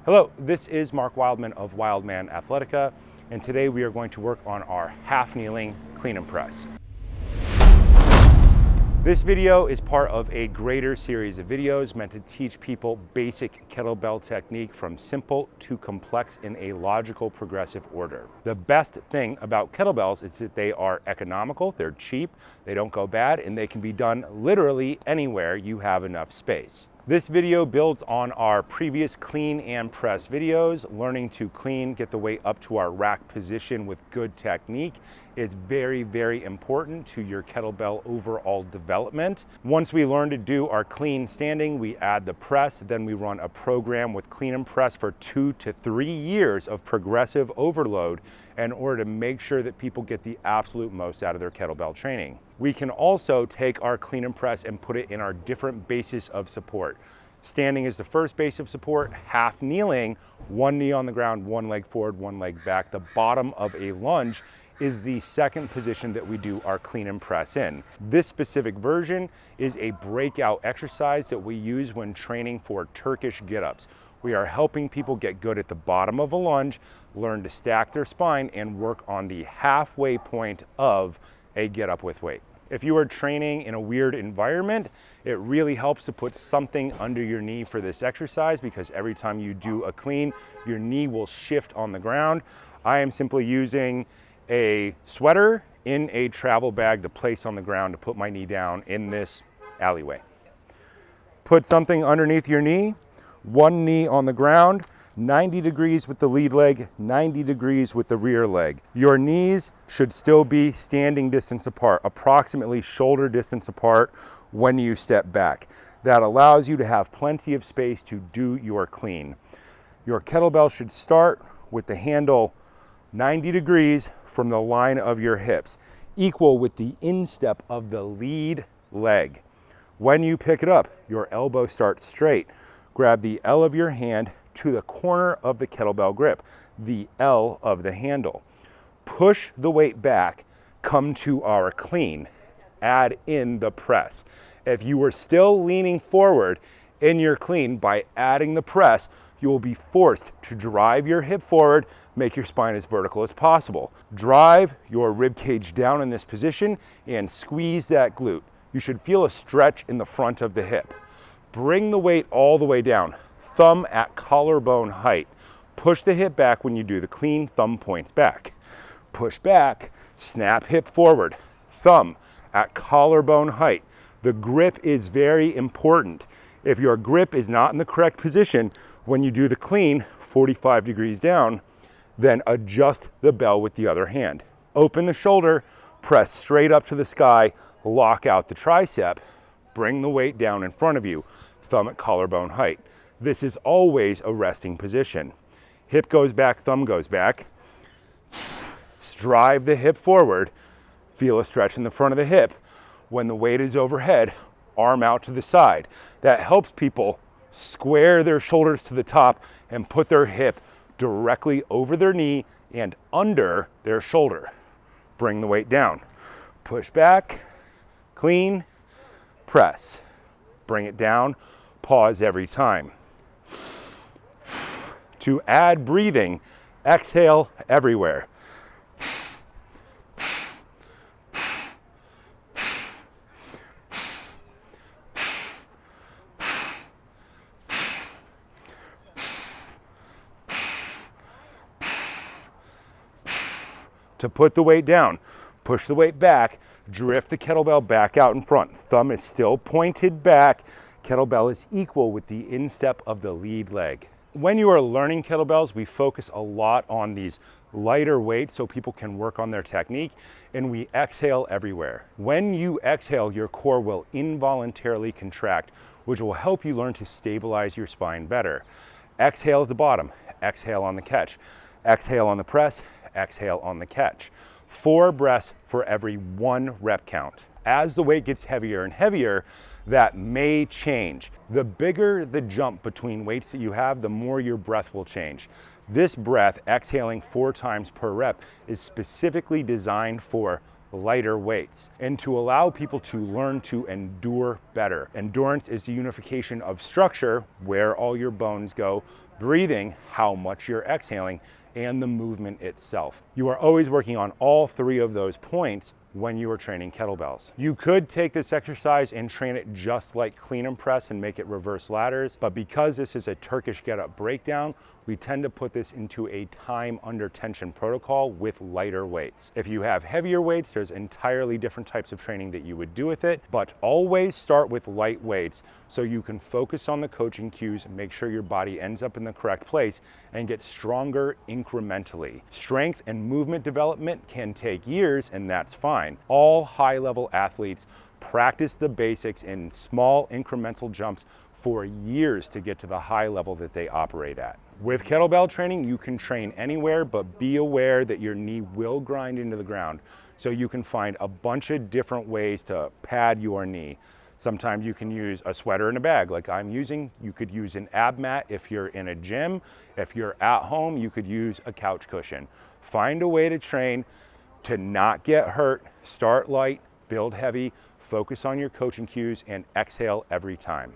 Hello, this is Mark Wildman of Wildman Athletica, and today we are going to work on our half kneeling clean and press. This video is part of a greater series of videos meant to teach people basic kettlebell technique from simple to complex in a logical progressive order. The best thing about kettlebells is that they are economical, they're cheap, they don't go bad, and they can be done literally anywhere you have enough space. This video builds on our previous clean and press videos. Learning to clean, get the weight up to our rack position with good technique is very, very important to your kettlebell overall development. Once we learn to do our clean standing, we add the press, then we run a program with clean and press for 2 to 3 years of progressive overload in order to make sure that people get the absolute most out of their kettlebell training. We can also take our clean and press and put it in our different bases of support. Standing is the first base of support, half kneeling, one knee on the ground, one leg forward, one leg back. The bottom of a lunge is the second position that we do our clean and press in. This specific version is a breakout exercise that we use when training for Turkish get-ups. We are helping people get good at the bottom of a lunge, learn to stack their spine, and work on the halfway point of a get-up with weight. If you are training in a weird environment, it really helps to put something under your knee for this exercise because every time you do a clean, your knee will shift on the ground. I am simply using a sweater in a travel bag to place on the ground to put my knee down in this alleyway. Put something underneath your knee, one knee on the ground, 90 degrees with the lead leg, 90 degrees with the rear leg. Your knees should still be standing distance apart, approximately shoulder distance apart when you step back. That allows you to have plenty of space to do your clean. Your kettlebell should start with the handle 90 degrees from the line of your hips, equal with the instep of the lead leg. When you pick it up, your elbow starts straight. Grab the L of your hand to the corner of the kettlebell grip, the L of the handle. Push the weight back, come to our clean, add in the press. If you are still leaning forward in your clean, by adding the press, you will be forced to drive your hip forward, make your spine as vertical as possible. Drive your rib cage down in this position and squeeze that glute. You should feel a stretch in the front of the hip. Bring the weight all the way down, thumb at collarbone height. Push the hip back when you do the clean, thumb points back. Push back, snap hip forward, thumb at collarbone height. The grip is very important. If your grip is not in the correct position when you do the clean, 45 degrees down, then adjust the bell with the other hand. Open the shoulder, press straight up to the sky, lock out the tricep, bring the weight down in front of you, thumb at collarbone height. This is always a resting position. Hip goes back, thumb goes back. Drive the hip forward, feel a stretch in the front of the hip. When the weight is overhead, arm out to the side. That helps people square their shoulders to the top and put their hip directly over their knee and under their shoulder. Bring the weight down. Push back, clean, press. Bring it down, pause every time. To add breathing, exhale everywhere. To put the weight down, push the weight back, drift the kettlebell back out in front. Thumb is still pointed back. Kettlebell is equal with the instep of the lead leg. When you are learning kettlebells, we focus a lot on these lighter weights so people can work on their technique, and we exhale everywhere. When you exhale, your core will involuntarily contract, which will help you learn to stabilize your spine better. Exhale at the bottom, exhale on the catch, exhale on the press, exhale on the catch. 4 breaths for every 1 rep count. As the weight gets heavier and heavier, that may change. The bigger the jump between weights that you have, the more your breath will change. This breath, exhaling 4 times per rep, is specifically designed for lighter weights and to allow people to learn to endure better. Endurance is the unification of structure, where all your bones go, breathing, how much you're exhaling, and the movement itself. You are always working on all three of those points when you are training kettlebells. You could take this exercise and train it just like clean and press and make it reverse ladders, but because this is a Turkish get-up breakdown, we tend to put this into a time under tension protocol with lighter weights. If you have heavier weights, there's entirely different types of training that you would do with it, but always start with light weights so you can focus on the coaching cues and make sure your body ends up in the correct place and get stronger incrementally. Strength and movement development can take years, and that's fine. All high-level athletes practice the basics in small incremental jumps for years to get to the high level that they operate at. With kettlebell training, you can train anywhere, but be aware that your knee will grind into the ground. So you can find a bunch of different ways to pad your knee. Sometimes you can use a sweater in a bag like I'm using. You could use an ab mat if you're in a gym. If you're at home, you could use a couch cushion. Find a way to train to not get hurt. Start light, build heavy, focus on your coaching cues, and exhale every time.